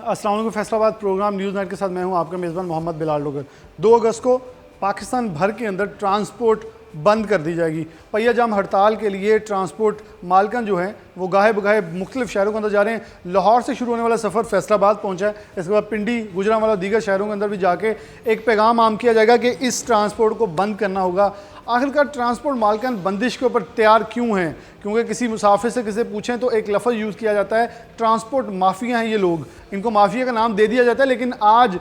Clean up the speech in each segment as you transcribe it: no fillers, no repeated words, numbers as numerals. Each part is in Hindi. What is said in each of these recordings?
अस्सलाम वालेकुम। फैसलाबाद प्रोग्राम न्यूज़ नाइट के साथ मैं हूं आपका मेज़बान मोहम्मद बिलाल डोगर। 2 अगस्त को पाकिस्तान भर के अंदर ट्रांसपोर्ट बंद कर दी जाएगी। पहिया जाम हड़ताल के लिए ट्रांसपोर्ट मालकन जो हैं वो गाहे बगाहे मुख्तलिफ शहरों के अंदर जा रहे हैं। लाहौर से शुरू होने वाला सफ़र फैसलाबाद पहुंचा है, इसके बाद पिंडी, गुजरांवाला, दीगर शहरों के अंदर भी जाके एक पैगाम आम किया जाएगा कि इस ट्रांसपोर्ट को बंद करना होगा। आखिरकार ट्रांसपोर्ट मालकन बंदिश के ऊपर तैयार क्यों हैं? क्योंकि किसी मुसाफिर से किसी पूछें तो एक लफ्ज़ यूज़ किया जाता है, ट्रांसपोर्ट माफिया हैं ये लोग, इनको माफिया का नाम दे दिया जाता है। लेकिन आज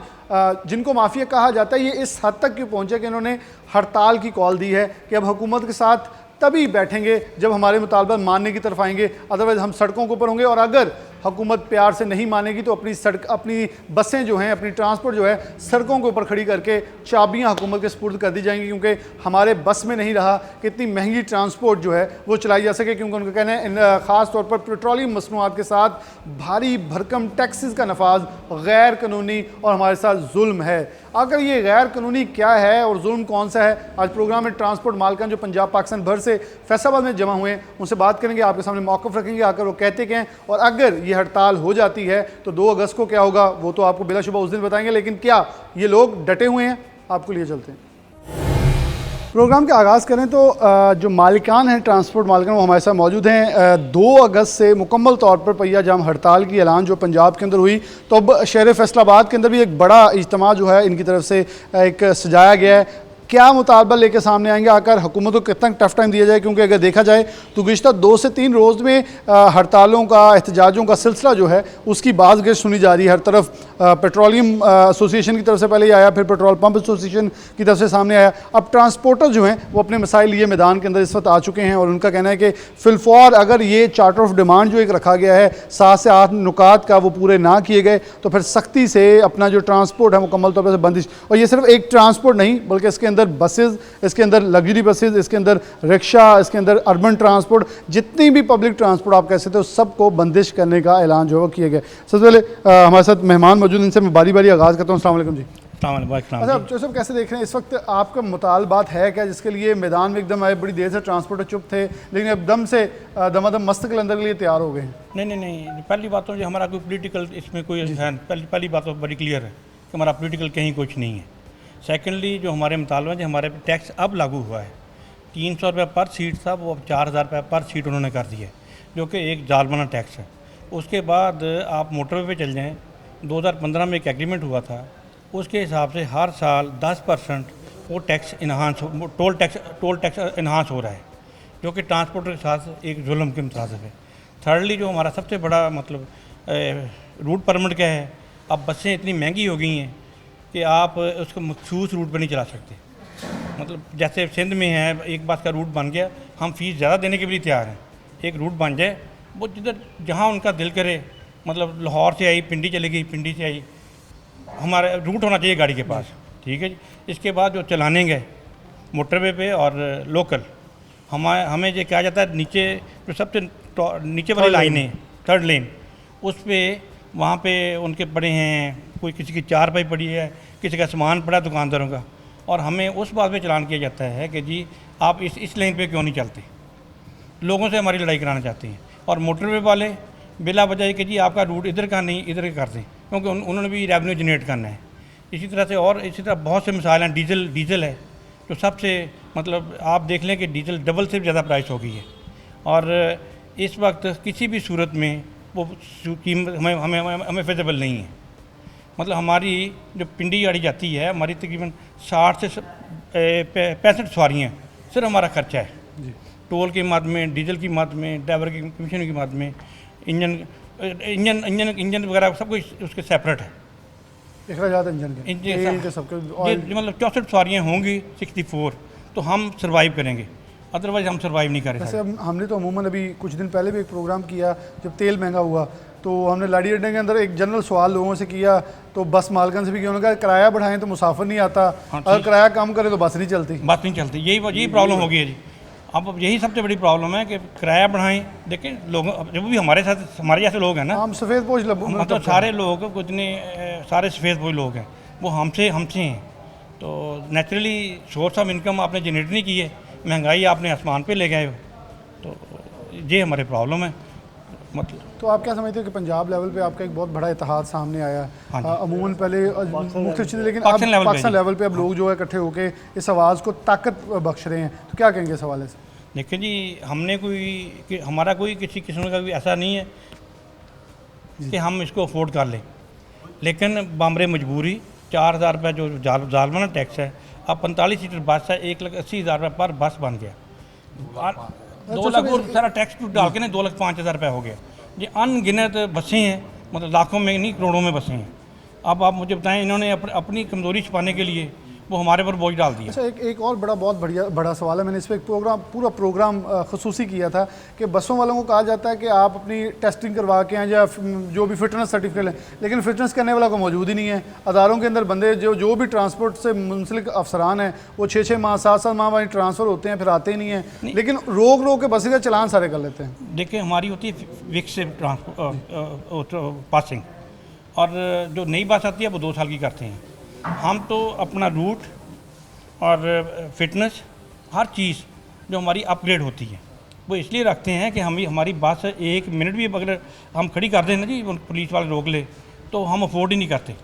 जिनको माफिया कहा जाता है ये इस हद तक क्यों पहुँचे कि इन्होंने हड़ताल की कॉल दी है कि अब हुकूमत के साथ तभी बैठेंगे जब हमारे मुतालबा मानने की तरफ आएंगे, अदरवाइज़ हम सड़कों के ऊपर होंगे। और अगर हुकूमत प्यार से नहीं मानेगी तो अपनी बसें जो हैं, अपनी ट्रांसपोर्ट जो है सड़कों के ऊपर खड़ी करके चाबियां हुकूमत के सुपुर्द कर दी जाएंगी, क्योंकि हमारे बस में नहीं रहा कि इतनी महंगी ट्रांसपोर्ट जो है वो चलाई जा सके। क्योंकि उनका कहना है ख़ास तौर पर पेट्रोलियम मसनूआत के साथ भारी भरकम टैक्सेस का नफाज गैर कानूनी और हमारे साथ जुल्म है। अगर ये गैर कानूनी क्या है और जुल्म कौन सा है, आज प्रोग्राम में ट्रांसपोर्ट मालकान जो पंजाब पाकिस्तान भर से फैसलाबाद में जमा हुए हैं उनसे बात करेंगे, आपके सामने मौक़िफ़ रखेंगे आकर वो कहते क्या हैं, और अगर ये हड़ताल हो जाती है तो 2 अगस्त को क्या होगा वो तो आपको बिलाशुबा उस दिन बताएंगे। लेकिन क्या ये लोग डटे हुए हैं, आपको लिए चलते हैं। प्रोग्राम का आगाज़ करें तो जो मालिकान हैं, ट्रांसपोर्ट मालिकान, वो हमारे साथ मौजूद हैं। 2 अगस्त से मुकम्मल तौर पर पहिया जाम हड़ताल की ऐलान जो पंजाब के अंदर हुई, तो अब शहर फैसलाबाद के अंदर भी एक बड़ा इज्तिमा जो है इनकी तरफ से एक सजाया गया है। क्या मुतालबा लेकर सामने आएंगे, आकर हुकूमत को कितना टफ टाइम दिया जाए? क्योंकि अगर देखा जाए तो गुज़िश्ता 2 से 3 रोज़ में हड़तालों का, एहतजाजों का सिलसिला जो है उसकी बात गश सुनी जा रही है। हर तरफ पेट्रोलियम एसोसिएशन की तरफ से पहले ही आया, फिर पेट्रोल पंप एसोसिएशन की तरफ से सामने आया। अब ट्रांसपोर्टर जो हैं वो अपने मसाइल लिए मैदान के अंदर इस वक्त आ चुके हैं और उनका कहना है कि फिलफौर अगर ये चार्टर ऑफ डिमांड जो एक रखा गया है 7 से 8 नुकात का वो पूरे ना किए गए तो फिर सख्ती से अपना जो ट्रांसपोर्ट है मुकम्मल तौर पर बंदिश। और ये सिर्फ एक ट्रांसपोर्ट नहीं बल्कि इसके अंदर बसेस, इसके अंदर लग्जरी बसेस, इसके अंदर रिक्शा, इसके अंदर अर्बन ट्रांसपोर्ट, जितनी भी पब्लिक ट्रांसपोर्ट आप कह सकते हो सबको बंदिश करने का ऐलान जो है किया गया। सबसे पहले हमारे साथ मेहमान मौजूद, इनसे मैं बारी बारी आगाज़ करता हूँ। अस्सलाम वालेकुम जी। अच्छा जो सब कैसे देख रहे हैं इस वक्त आपका मुतालबात है क्या जिसके लिए मैदान में एकदम आए? बड़ी देर से ट्रांसपोर्टर चुप थे लेकिन अब दम से दमादम मस्त कलंदर के लिए तैयार हो गए हैं। नहीं, पहली बात तो जो हमारा कोई पॉलिटिकल इसमें कोई है, पहली बात तो बड़ी क्लियर है कि हमारा पॉलिटिकल कहीं कुछ नहीं है। सेकेंडली जो हमारे मुतालबा जो हमारे पे टैक्स अब लागू हुआ है 300 रुपये पर सीट था, वो अब 4000 रुपये पर सीट उन्होंने कर दिया है, जो कि एक जालमाना टैक्स है। उसके बाद आप मोटरवे पे चल जाएँ, 2015 में एक एग्रीमेंट हुआ था, उसके हिसाब से हर साल 10% वो tax enhance, toll tax enhance हो रहा है, जो कि ट्रांसपोर्टर के साथ एक जुल्म के मुताबिक है। थर्डली जो हमारा सबसे बड़ा मतलब रूट परमिट क्या है, अब बसें इतनी महंगी हो गई हैं कि आप उसको मखसूस रूट पर नहीं चला सकते। मतलब जैसे सिंध में है, एक बात का रूट बन गया, हम फ़ीस ज़्यादा देने के लिए तैयार हैं। एक रूट बन जाए वो जिधर जहाँ उनका दिल करे, मतलब लाहौर से आई पिंडी चली गई, पिंडी से आई, हमारा रूट होना चाहिए गाड़ी के पास, ठीक है जी। इसके बाद जो चलाने गए मोटरवे पे और लोकल, हमें जो कहा जाता है नीचे जो सबसे नीचे वाली लाइन है, 3rd लेन, उस पर वहाँ पे उनके पड़े हैं, कोई किसी की 4 पाई पड़ी है, किसी का सामान पड़ा दुकानदारों का, और हमें उस बात पे चलान किया जाता है कि जी आप इस लाइन पे क्यों नहीं चलते, लोगों से हमारी लड़ाई कराना चाहते हैं। और मोटरवे वाले बिला वजह कि जी आपका रूट इधर का नहीं इधर का कर दें, क्योंकि उन्होंने भी रेवेन्यू जनरेट करना है। इसी तरह से और इसी तरह बहुत से मिसाल हैं। डीजल है जो सबसे मतलब आप देख लें कि डीजल डबल से ज़्यादा प्राइस हो गई है, और इस वक्त किसी भी सूरत में वो कीमत हमें फेजेबल नहीं है। मतलब हमारी जो पिंडी गाड़ी जाती है, हमारी तकरीबन 60 से 65 सवारियाँ सिर्फ हमारा खर्चा है जी। टोल की मद में, डीजल की मद में, ड्राइवर की कमीशन की मद में, इंजन वगैरह सब कुछ उसके सेपरेट है। इंजन मतलब 64 सवारियाँ होंगी 64, तो हम सर्वाइव करेंगे, अदरवाइज़ हम सर्वाइव नहीं करें। वैसे हमने तो अमूमन अभी कुछ दिन पहले भी एक प्रोग्राम किया जब तेल महंगा हुआ, तो हमने लाड़ी अड्डे के अंदर एक जनरल सवाल लोगों से किया, तो बस मालकन से भी किया, उन्होंने कहा किराया बढ़ाएं तो मुसाफिर नहीं आता, अगर किराया कम करें तो बस नहीं चलती। यही प्रॉब्लम हो गई है जी। अब यही सबसे बड़ी प्रॉब्लम है कि किराया बढ़ाएं। देखिए लोगों, जब भी हमारे साथ हमारे जैसे लोग हैं ना, हम सफ़ेदपोश मतलब सारे लोग जितने सारे सफ़ेदपोश लोग हैं वो हमसे हैं, तो नेचुरली सोर्स ऑफ इनकम आपने जनरेट नहीं की है, महंगाई आपने आसमान पे ले गए हो, तो ये हमारे प्रॉब्लम है। मतलब तो आप क्या समझते हो कि पंजाब लेवल पे आपका एक बहुत बड़ा इतिहाद सामने आया हाँ है? अमूमन पहले मुख्तलिफ चीज़ें, लेकिन अब पाकिस्तान लेवल पे पाकिस्तान जी। लेवल पे अब लोग जो है इकट्ठे होकर इस आवाज़ को ताकत बख्श रहे हैं, तो क्या कहेंगे इस हवाले से? देखिए जी, हमने हमारा कोई किसी किस्म का भी ऐसा नहीं है कि हम इसको अफोर्ड कर लें, लेकिन बामरे मजबूरी 4,000 रुपये जो जालमाना टैक्स है, अब 45 सीटर बस है, 1,80,000 रुपये पर बस बन गया। 2 लाख और सारा टैक्स डाल के ना 2,05,000 रुपये हो गया। ये अनगिनत बसें हैं, मतलब लाखों में नहीं करोड़ों में बसें हैं। अब आप मुझे बताएं, इन्होंने अपनी कमज़ोरी छुपाने के लिए वो हमारे पर बोझ डाल दिया। अच्छा, एक और बहुत बड़ा सवाल है। मैंने इस पर एक पूरा प्रोग्राम खसूसी किया था कि बसों वालों को कहा जाता है कि आप अपनी टेस्टिंग करवा के आएँ या जो भी फिटनेस सर्टिफिकेट लें, लेकिन फिटनेस करने वाला को मौजूद ही नहीं है। अदारों के अंदर बंदे जो भी ट्रांसपोर्ट से मुंसलिक अफसरान हैं वो 6-6 माह 7-7 माह वहीं ट्रांसफ़र होते हैं, फिर आते ही नहीं हैं, लेकिन रोक के बसें का चलान सारे कर लेते हैं। देखिए, हमारी होती है विक्स से ट्रांसपोर्ट पासिंग, और जो नई बस आती है वो 2 साल की करते हैं। हम तो अपना रूट और फिटनेस हर चीज़ जो हमारी अपग्रेड होती है वो इसलिए रखते हैं कि हमारी बस 1 मिनट भी अगर हम खड़ी कर दें ना जी, पुलिस वाले रोक ले, तो हम अफोर्ड ही नहीं करते।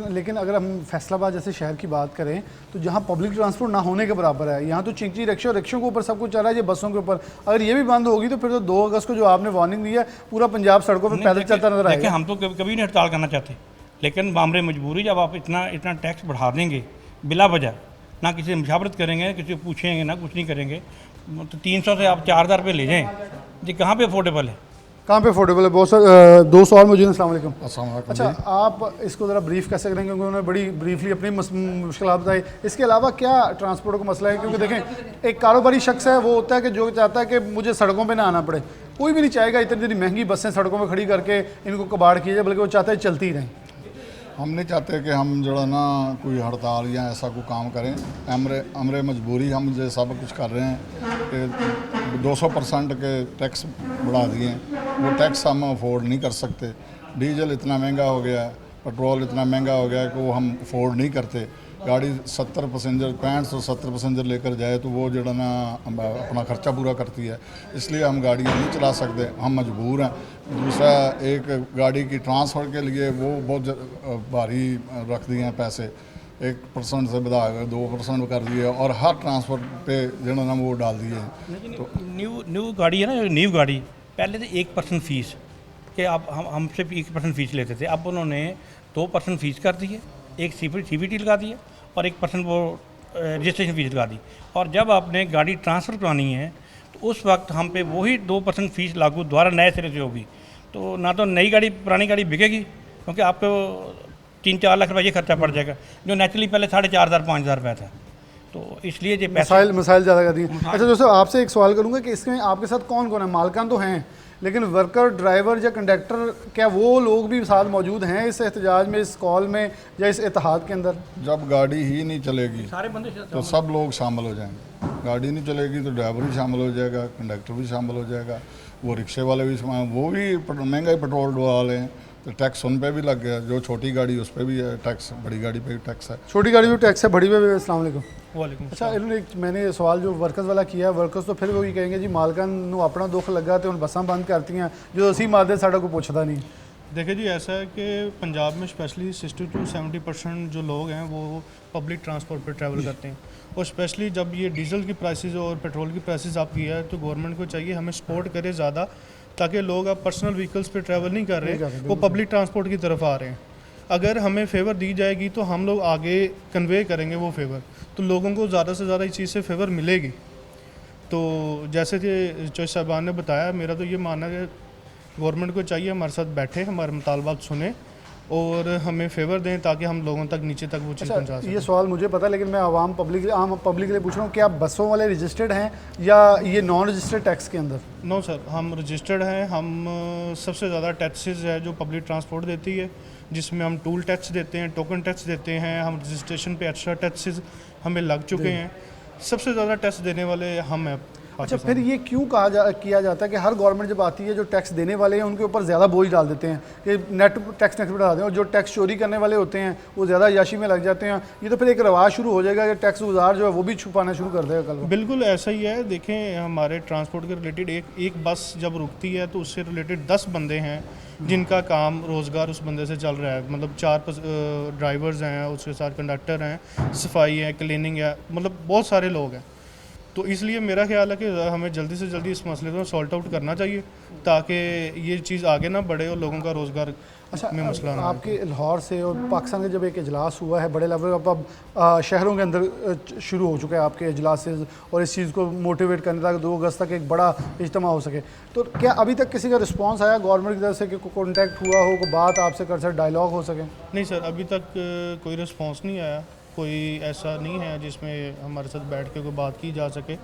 लेकिन अगर हम फैसलाबाद जैसे शहर की बात करें तो जहाँ पब्लिक ट्रांसपोर्ट ना होने के बराबर है, यहाँ तो चिंची रिक्शों के ऊपर सब कुछ चल रहा है, ये बसों के ऊपर अगर ये भी बंद होगी तो फिर तो 2 अगस्त को जो आपने वार्निंग दी है, पूरा पंजाब सड़कों पर पैदल चलता नजर आएगा। देखिए, हम तो कभी नहीं हड़ताल करना चाहते, लेकिन बामरे मजबूरी, जब आप इतना टैक्स बढ़ा देंगे बिला वजह, ना किसी से मुशावरत करेंगे, किसी को पूछेंगे ना, कुछ नहीं करेंगे, तो 300 से आप 4,000 रुपये ले जाएँ जी, कहाँ पे अफोर्डेबल है? कहाँ पे अफोर्डेबल है? बहुत सारे 2 सवाल मौजूद हैं। अस्सलाम वालेकुम। अच्छा, आप इसको ज़रा ब्रीफ कैसे करेंगे, क्योंकि उन्होंने बड़ी ब्रीफली अपनी मुश्किल बताई। इसके अलावा क्या ट्रांसपोर्ट का मसला है? क्योंकि देखें, एक कारोबारी शख्स है, वो होता है कि जो चाहता है कि मुझे सड़कों पर ना आना पड़े। कोई भी नहीं चाहेगा इतनी महंगी बसें सड़कों पर खड़ी करके इनको कबाड़ किया जाए, बल्कि वो चाहता है चलती ही रहें। हम नहीं चाहते कि हम जो है ना कोई हड़ताल या ऐसा कोई काम करें। अमरे मजबूरी हम जो सब कुछ कर रहे हैं कि 200% के टैक्स बढ़ा दिए, वो टैक्स हम अफोर्ड नहीं कर सकते। डीजल इतना महंगा हो गया है, पेट्रोल इतना महंगा हो गया है कि वो हम अफोर्ड नहीं करते। गाड़ी 70 पैसेंजर 65-70 पैसेंजर लेकर जाए तो वो जो है ना अपना खर्चा पूरा करती है, इसलिए हम गाड़ियाँ नहीं चला सकते, हम मजबूर हैं। दूसरा, एक गाड़ी की ट्रांसफ़र के लिए वो बहुत भारी रख दिए हैं पैसे, 1% से बढ़ा कर 2% कर दिए, और हर ट्रांसफ़र पे जो है ना वो डाल दिए हैं। तो न्यू गाड़ी है ना, न्यू गाड़ी पहले तो 1% फ़ीस कि आप हमसे 1% फ़ीस लेते थे, अब उन्होंने 2% फ़ीस कर दी है, एक CVT लगा दिया और 1% वो रजिस्ट्रेशन फ़ीस लगा दी। और जब आपने गाड़ी ट्रांसफ़र करानी है तो उस वक्त हम पे वही 2% फ़ीस लागू दोबारा नए सिरे से होगी। तो ना तो नई गाड़ी पुरानी गाड़ी बिकेगी, क्योंकि आपको 3-4 लाख रुपये खर्चा पड़ जाएगा, जो नेचुरली पहले 4,500-5,000 रुपये था। तो इसलिए जो मसाइल ज़्यादा कर दिए। अच्छा दोस्तों, आपसे एक सवाल करूँगा कि इसमें आपके साथ कौन कौन है? मालकान तो हैं, लेकिन वर्कर, ड्राइवर या कंडक्टर, क्या वो लोग भी साथ मौजूद हैं इस एहतजाज में, इस कॉल में या इस इत्तेहाद के अंदर? जब गाड़ी ही नहीं चलेगी सारे बंदे तो सब लोग शामिल हो जाएंगे। गाड़ी नहीं चलेगी तो ड्राइवर भी शामिल हो जाएगा, कंडक्टर भी शामिल हो जाएगा, वो रिक्शे वाले भी वो भी महंगा ही पेट्रोल डलवा लें तो टैक्स उन पे भी लग गया। जो छोटी गाड़ी उस पर भी है टैक्स, बड़ी गाड़ी पे भी टैक्स है। छोटी गाड़ी पे टैक्स है, बड़ी पे भी। अस्सलाम वालेकुम। वालेकुम। अच्छा, इन्होंने मैंने सवाल जो वर्कर्स वाला किया, वर्कर्स तो फिर वो ये कहेंगे जी मालकान नूं अपना दुख लगा तो उन बसां बंद करती हैं, जो असी मारदे साडा कोई पुछदा नहीं। देखिए जी, ऐसा है कि पंजाब में स्पेशली 60-70% जो लोग हैं वो पब्लिक ट्रांसपोर्ट पर ट्रैवल करते हैं, और स्पेशली जब ये डीजल की प्राइसेस और पेट्रोल की प्राइसेस आप किया है तो गवर्नमेंट को चाहिए हमें सपोर्ट करे ज़्यादा, ताकि लोग अब पर्सनल व्हीकल्स पे ट्रैवल नहीं कर रहे, वो पब्लिक ट्रांसपोर्ट की तरफ आ रहे हैं। अगर हमें फेवर दी जाएगी तो हम लोग आगे कन्वे करेंगे वो फेवर, तो लोगों को ज़्यादा से ज़्यादा इस चीज़ से फेवर मिलेगी। तो जैसे कि चौधरी साहबान ने बताया, मेरा तो ये मानना है कि गवर्नमेंट को चाहिए हमारे साथ बैठे, हमारे मुतालबात सुने और हमें फेवर दें, ताकि हम लोगों तक नीचे तक वो चीज़ पहुँचा सकें। ये सवाल मुझे पता है, लेकिन मैं आम पब्लिक के लिए पूछ रहा हूँ, क्या बसों वाले रजिस्टर्ड हैं या ये नॉन रजिस्टर्ड टैक्स के अंदर? नो सर, हम रजिस्टर्ड हैं। हम सबसे ज़्यादा टैक्सेस है जो पब्लिक ट्रांसपोर्ट देती है, जिसमें हम टूल टैक्स देते हैं, टोकन टैक्स देते हैं, हम रजिस्ट्रेशन पे एक्स्ट्रा टैक्सेस हमें लग चुके हैं। सबसे ज़्यादा टैक्स देने वाले हम हैं। अच्छा, फिर ये क्यों किया जाता है कि हर गवर्नमेंट जब आती है जो टैक्स देने वाले हैं उनके ऊपर ज़्यादा बोझ डाल देते हैं कि नेट टैक्स बढ़ा दें, और जो टैक्स चोरी करने वाले होते हैं वो ज़्यादा याशी में लग जाते हैं। ये तो फिर एक रवाज शुरू हो जाएगा कि टैक्स गुजार जो है वो भी छुपाना शुरू कर देगा कल को। बिल्कुल ऐसा ही है। देखें, हमारे ट्रांसपोर्ट के रिलेटेड एक बस जब रुकती है तो उससे रिलेटेड 10 बंदे हैं जिनका काम रोज़गार उस बंदे से चल रहा है। मतलब 4 ड्राइवर्स हैं, उसके साथ कंडक्टर हैं, सफाई है, क्लीनिंग है, मतलब बहुत सारे लोग हैं। तो इसलिए मेरा ख्याल है कि हमें जल्दी से जल्दी इस मसले को सॉल्ट आउट करना चाहिए ताकि ये चीज़ आगे ना बढ़े और लोगों का रोज़गार में मसला ना आए। आपके लाहौर से और पाकिस्तान का जब एक इजलास हुआ है बड़े लेवल पर, अब शहरों के अंदर शुरू हो चुका है आपके इजलास और इस चीज़ को मोटिवेट करने तक 2 अगस्त तक एक बड़ा इज्तिमा हो सके, तो क्या अभी तक किसी का रिस्पांस आया गवर्नमेंट की तरफ से कि कॉन्टैक्ट हुआ हो, कोई बात आपसे कर सके, डायलॉग हो सके? नहीं सर, अभी तक कोई रिस्पांस नहीं आया। कोई ऐसा नहीं है जिसमें हमारे साथ बैठ के कोई बात की जा सके।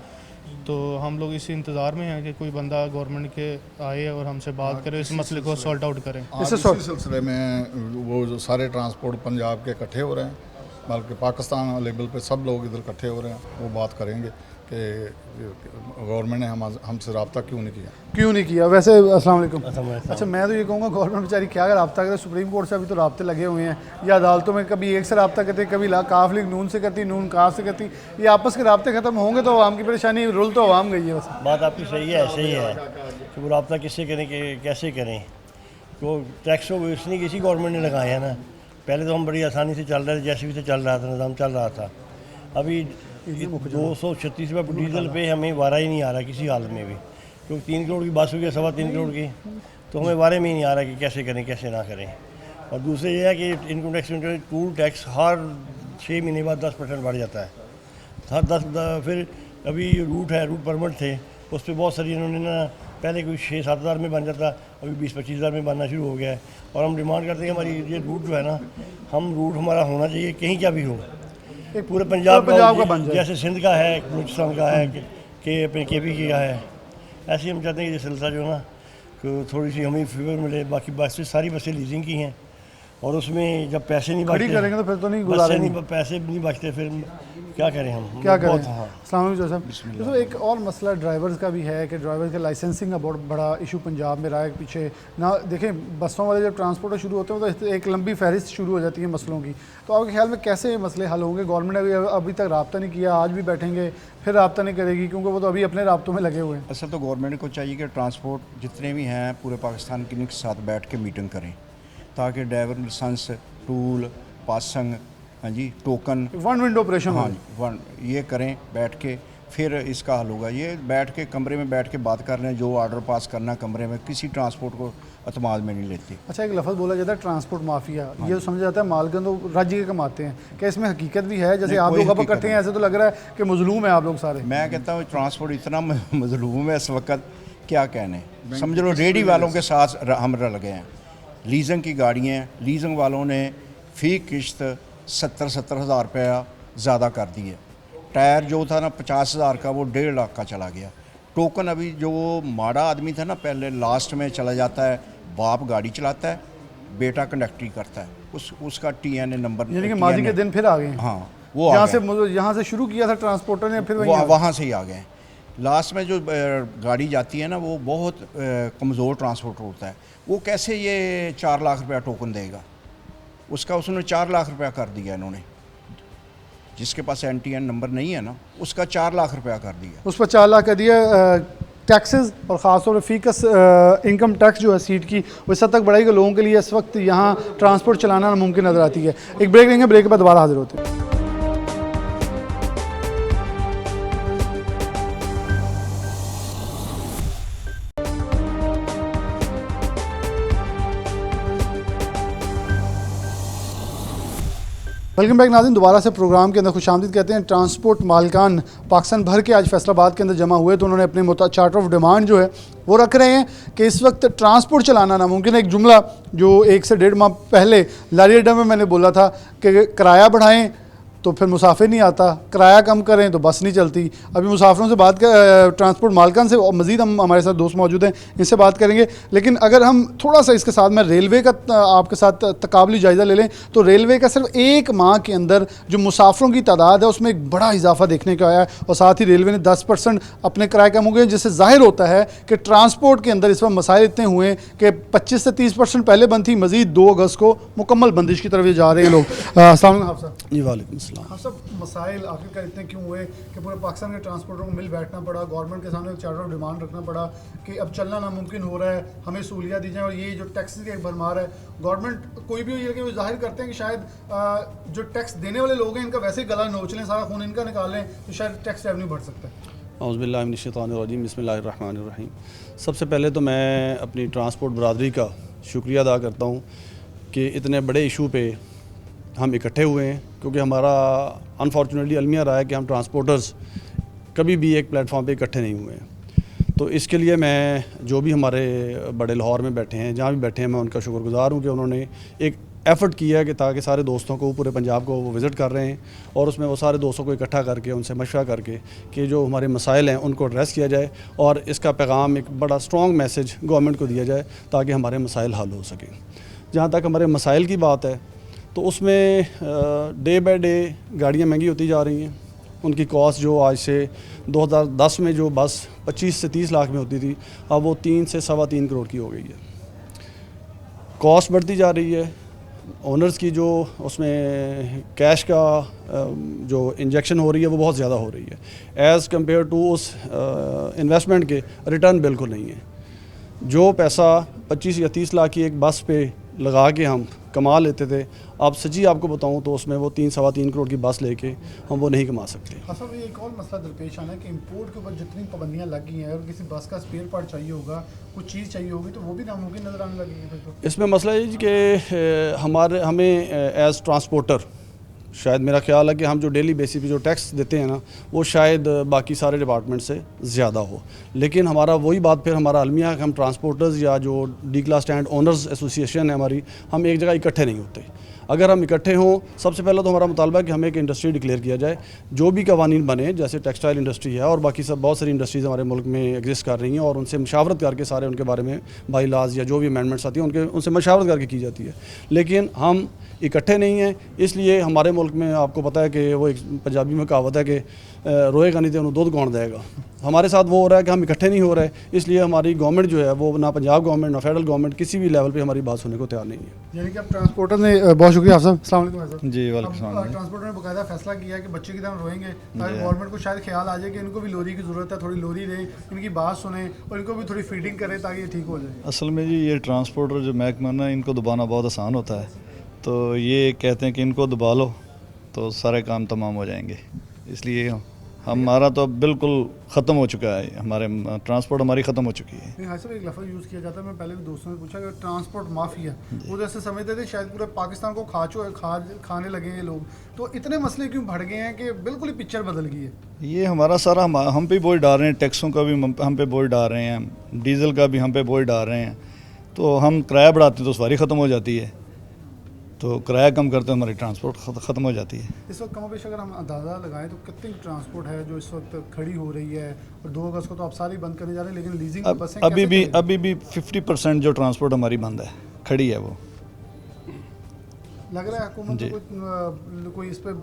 तो हम लोग इसी इंतज़ार में हैं कि कोई बंदा गवर्नमेंट के आए और हमसे बात करे, इस मसले को सॉल्ट आउट करें। इसी सिलसिले में वो जो सारे ट्रांसपोर्ट पंजाब के इकट्ठे हो रहे हैं, बल्कि पाकिस्तान लेवल पे सब लोग इधर इकट्ठे हो रहे हैं, वो बात करेंगे कि गवर्नमेंट ने हमसे रब्ता क्यों नहीं किया। वैसे अस्सलाम वालेकुम। अच्छा, मैं तो ये कहूँगा गवर्नमेंट बेचारी क्या रब्ता करे, सुप्रीम कोर्ट से अभी तो रब्ते लगे हुए हैं, या अदालतों में कभी एक से रब्ता करती, कभी काफ लीग नून से करती, नून काफ से करती। ये आपस के रब्ते ख़त्म होंगे तो आवाम की परेशानी, रुल तो आवाम गई है। बस बात आपकी सही है, ऐसे ही है कि वो रब्ता किससे करें कि कैसे करें। तो टैक्स तो इसलिए किसी गवर्नमेंट ने लगाया है ना। पहले तो हम बड़ी आसानी से चल रहे थे, जैसे भी से चल रहा था, निज़ाम चल रहा था। अभी 236 रुपये डीजल पे हमें वारा ही नहीं आ रहा किसी हाल में भी, क्योंकि 3 करोड़ की बस हुई है, 3.25 करोड़ की, तो हमें वारे में ही नहीं आ रहा कि कैसे करें कैसे ना करें। और दूसरे ये है कि इनकम टैक्स में टूल टैक्स हर 6 महीने बाद 10% बढ़ जाता है। हर 10 फिर अभी रूट है, रूट परमिट थे, उस पर बहुत सारी इन्होंने ना पहले कोई 6-7 हज़ार में बन जाता, अभी 20-25 हज़ार में बनना शुरू हो गया है। और हम डिमांड करते हैं हमारी ये रूट जो है ना, हम रूट हमारा होना चाहिए कहीं का भी हो, पूरे पंजाब का बन जाए। जैसे सिंध का है, बलूचिस्तान का है, अपने KP का है, ऐसे ही हम चाहते हैं कि ये सिलसिला जो है ना कि थोड़ी सी हमें फेवर मिले। बाकी बसें सारी बसें लीजिंग की हैं, और उसमें जब पैसे नहीं बचते करेंगे तो फिर तो नहीं गुजारेंगे, पैसे नहीं बचते, फिर क्या करें हम, क्या करें। हाँ। अस्सलाम वालेकुम साहब। तो एक और मसला ड्राइवर्स का भी है कि ड्राइवर्स के लाइसेंसिंग का बहुत बड़ा इशू पंजाब में रहा है पीछे ना। देखें, बसों वाले जब ट्रांसपोर्ट शुरू होते हैं तो एक लंबी फहरिस्त शुरू हो जाती है मसलों की। तो आपके ख्याल में कैसे ये मसले हल होंगे? गवर्नमेंट ने अभी तक रब्ता नहीं किया, आज भी बैठेंगे फिर रब्ता नहीं करेगी, क्योंकि वो तो अभी अपने रब्तों में लगे हुए हैं। असल तो गवर्नमेंट को चाहिए कि ट्रांसपोर्ट जितने भी हैं पूरे पाकिस्तान के साथ बैठ के मीटिंग करें, ताकि ड्राइवर लाइसेंस, टूल, पासिंग, हाँ जी, टोकन, वन विंडो ऑपरेशन, हाँ जी, ये करें बैठ के, फिर इसका हल होगा। ये बैठ के कमरे में बैठ के बात कर रहे हैं, जो ऑर्डर पास करना कमरे में, किसी ट्रांसपोर्ट को अतमाद में नहीं लेते। अच्छा, एक लफ्ज़ बोला जाता है ट्रांसपोर्ट माफिया, ये तो समझा जाता है मालकन तो राज्य के कमाते हैं, क्या इसमें हकीकत भी है? जैसे आप लोग अब करते हैं, ऐसे तो लग रहा है कि मजलूम है आप लोग सारे। मैं कहता हूँ ट्रांसपोर्ट इतना मजलूम है इस वक्त, क्या कहने। समझ लो रेडी वालों के साथ हम रल गए हैं। लीजिंग की गाड़ियाँ, लीजिंग वालों ने फ़ी किश्त 70-70 हज़ार रुपया ज़्यादा कर दी है। टायर जो था ना 50 हज़ार का, वो 1.5 लाख का चला गया। टोकन अभी जो माड़ा आदमी था ना, पहले लास्ट में चला जाता है, बाप गाड़ी चलाता है, बेटा कंडक्टरी करता है, उसका TNA नंबर, यानी कि माजी के दिन फिर आ गए। हाँ, वो यहाँ से शुरू किया था ट्रांसपोर्टर ने, फिर वहाँ से ही आ गए। लास्ट में जो गाड़ी जाती है ना, वो बहुत कमज़ोर ट्रांसपोर्टर होता है, वो कैसे ये 4 लाख रुपया टोकन देगा? उसका उसने 4 लाख रुपया कर दिया इन्होंने। जिसके पास NTN नंबर नहीं है ना, उसका 4 लाख रुपया कर दिया, उस पर 4 लाख कर दिया। टैक्सेस और ख़ासतौर पर फ़ीकस इनकम टैक्स जो है सीट की, वो इस हद तक बढ़ाई कि लोगों के लिए इस वक्त यहाँ ट्रांसपोर्ट चलाना नामुमकिन नज़र आती है। एक ब्रेक लेंगे, ब्रेक के बाद दोबारा हाजिर होते हैं। वेलकम बैक नाज़रीन, दोबारा से प्रोग्राम के अंदर खुशामदीद कहते हैं। ट्रांसपोर्ट मालकान पाकिस्तान भर के आज फैसलाबाद के अंदर जमा हुए, तो उन्होंने अपने चार्टर ऑफ डिमांड जो है वो रख रहे हैं कि इस वक्त ट्रांसपोर्ट चलाना नामुमकिन है। एक जुमला जो 1 से 1.5 माह पहले लारी अड्डा में मैंने बोला था कि किराया बढ़ाएं तो फिर मुसाफिर नहीं आता, किराया कम करें तो बस नहीं चलती। अभी मुसाफिरों से बात कर, ट्रांसपोर्ट मालकान से मज़ीद हम हमारे साथ दोस्त मौजूद हैं, इनसे बात करेंगे। लेकिन अगर हम थोड़ा सा इसके साथ में रेलवे का आपके साथ तकाबली जायज़ा ले लें तो रेलवे का सिर्फ एक माह के अंदर जो मुसाफिरों की तादाद है उसमें एक बड़ा इजाफा देखने को आया है, और साथ ही रेलवे ने 10% अपने किराए कम हो गए, जिससे जाहिर होता है कि ट्रांसपोर्ट के अंदर इस वक्त मसाइल इतने हुए कि 25 से 30% पहले बंद थी, मज़ीद 2 अगस्त को मुकम्मल बंदिश की तरफ ये जा रहे हैं लोग। अस्सलाम वालेकुम साहब। जी वालेकुम अस्सलाम। हाँ सब मसाइल आखिरकार इतने क्यों हुए कि पूरे पाकिस्तान के ट्रांसपोर्टरों को मिल बैठना पड़ा, गवर्नमेंट के सामने एक चार्टर ऑफ डिमांड रखना पड़ा कि अब चलना नामुमकिन हो रहा है, हमें सहूलियत दी जाए। और ये जो टैक्स की एक भरमार है, गवर्नमेंट कोई भी हो, ये कि वो जाहिर करते हैं कि शायद जो टैक्स देने वाले लोग हैं इनका वैसे ही गला नोच लें, सारा खून इनका निकाल लें, तो शायद टैक्स रेवेन्यू बढ़ सकता है। औज़ुबिल्लाहि मिनश्शैतानिर्रजीम, बिस्मिल्लाहिर्रहमानिर्रहीम। सबसे पहले तो मैं अपनी ट्रांसपोर्ट बरादरी का शुक्रिया अदा करता हूँ कि इतने बड़े इशू पे हम इकट्ठे हुए हैं, क्योंकि हमारा अनफॉर्चुनेटली अलमिया रहा है कि हम ट्रांसपोर्टर्स कभी भी एक प्लेटफॉर्म पे इकट्ठे नहीं हुए हैं। तो इसके लिए मैं जो भी हमारे बड़े लाहौर में बैठे हैं, जहाँ भी बैठे हैं, मैं उनका शुक्रगुज़ार हूँ कि उन्होंने एक एफ़र्ट किया है कि ताकि सारे दोस्तों को, पूरे पंजाब को वो विज़िट कर रहे हैं और उसमें वो सारे दोस्तों को इकट्ठा करके उनसे मशवरा करके कि जो हमारे मसाइल हैं उनको एड्रेस किया जाए और इसका पैगाम एक बड़ा स्ट्रॉन्ग मैसेज गवर्नमेंट को दिया जाए ताकि हमारे मसाइल हल हो सकें। जहाँ तक हमारे मसाइल की बात है तो उसमें डे बाय डे गाड़ियाँ महंगी होती जा रही हैं। उनकी कॉस्ट जो आज से 2010 में जो बस 25 से 30 लाख में होती थी, अब वो 3 से 3.25 करोड़ की हो गई है। कॉस्ट बढ़ती जा रही है। ओनर्स की जो उसमें कैश का जो इंजेक्शन हो रही है वो बहुत ज़्यादा हो रही है। एज़ कम्पेयर टू उस इन्वेस्टमेंट के रिटर्न बिल्कुल नहीं है। जो पैसा 25 या 30 लाख की एक बस पे लगा के हम कमा लेते थे, अब सच्ची आपको बताऊं तो उसमें वो 3-3.25 करोड़ की बस लेके हम वो नहीं कमा सकते। असल में एक और मसला दरपेश आना है कि इंपोर्ट के ऊपर जितनी पाबंदियां लगी हैं, अगर किसी बस का स्पेयर पार्ट चाहिए होगा, कुछ चीज़ चाहिए होगी, तो वो भी नामुमकिन नज़र आने लगेगी फिर तो। इसमें मसला ये जी कि हमें एज़ ट्रांसपोर्टर शायद मेरा ख्याल है कि हम जो डेली बेसिस पे जो टैक्स देते हैं ना, वो शायद बाकी सारे डिपार्टमेंट से ज़्यादा हो। लेकिन हमारा वही बात फिर हमारा अलमिया है कि हम ट्रांसपोर्टर्स या जो D class stand owners association है हमारी, हम एक जगह इकट्ठे नहीं होते। अगर हम इकट्ठे हों, सबसे पहले तो हमारा मुतालबा है कि हमें एक इंडस्ट्री डिक्लेयर किया जाए। जो भी कवानीन बने, जैसे टेक्सटाइल इंडस्ट्री है और बाकी सब बहुत सारी इंडस्ट्रीज़ हमारे मुल्क में एग्जिस्ट कर रही हैं, और उनसे मशावरत करके सारे उनके बारे में बाई लाज या जो भी अमेंडमेंट्स आती हैं उनसे मशावरत करके की जाती है। लेकिन हम इकट्ठे नहीं हैं, इसलिए हमारे मुल्क में आपको पता है कि वो एक पंजाबी में कहावत है कि रोएगा नहीं तो उन्हें दूध कौन देगा। हमारे साथ वो हो रहा है कि हम इकट्ठे नहीं हो रहे, इसलिए हमारी गवर्नमेंट जो है वो ना पंजाब गवर्नमेंट ना फेडरल गवर्नमेंट किसी भी लेवल पे हमारी बात सुनने को तैयार नहीं है। यानी कि अब ट्रांसपोर्टर ने, बहुत शुक्रिया आपसे, अस्सलाम वालेकुम साहब। जी वालेकुम सलाम। ट्रांसपोर्टर ने बाकायदा फैसला किया कि बच्चे की तरह रोएंगे, ताकि गवर्नमेंट को शायद ख्याल आ जाए कि इनको भी लोरी की ज़रूरत है, थोड़ी लोरी दें, इनकी बात सुने और इनको भी थोड़ी फीडिंग करें ताकि ये ठीक हो जाए। असल में जी ये ट्रांसपोर्टर जो महकमा ना, इनको दबाना बहुत आसान होता है, तो ये कहते हैं कि इनको दबा लो तो सारे काम तमाम हो जाएंगे। इसलिए हमारा तो बिल्कुल ख़त्म हो चुका है, हमारे ट्रांसपोर्ट हमारी ख़त्म हो चुकी है। नहीं, हाँ सर, एक लफ्ज़ यूज़ किया जाता है, मैं पहले भी दोस्तों ने पूछा कि ट्रांसपोर्ट माफिया, वो जैसे समझते थे शायद पूरे पाकिस्तान को खाने लगे ये लोग। तो इतने मसले क्यों बढ़ गए हैं कि बिल्कुल ही पिक्चर बदल गई है। ये हमारा सारा हम पे बोझ डाल रहे हैं, टैक्सों का भी हम पे बोझ डाल रहे हैं, डीज़ल का भी हम पे बोझ डाल रहे हैं। तो हम किराया बढ़ाते तो सवारी ख़त्म हो जाती है, तो किराया कम करते हमारी ट्रांसपोर्ट ख़त्म हो जाती है। इस वक्त कमोबेश अगर हम अंदाज़ा लगाएं तो कितनी ट्रांसपोर्ट है जो इस वक्त खड़ी हो रही है, और 2 अगस्त को तो आप सारी बंद करने जा रहे हैं, लेकिन लीजिंग बसें अभी भी 50% जो ट्रांसपोर्ट हमारी बंद है, खड़ी है। वो लग रहा है हुकूमत कोई इस पर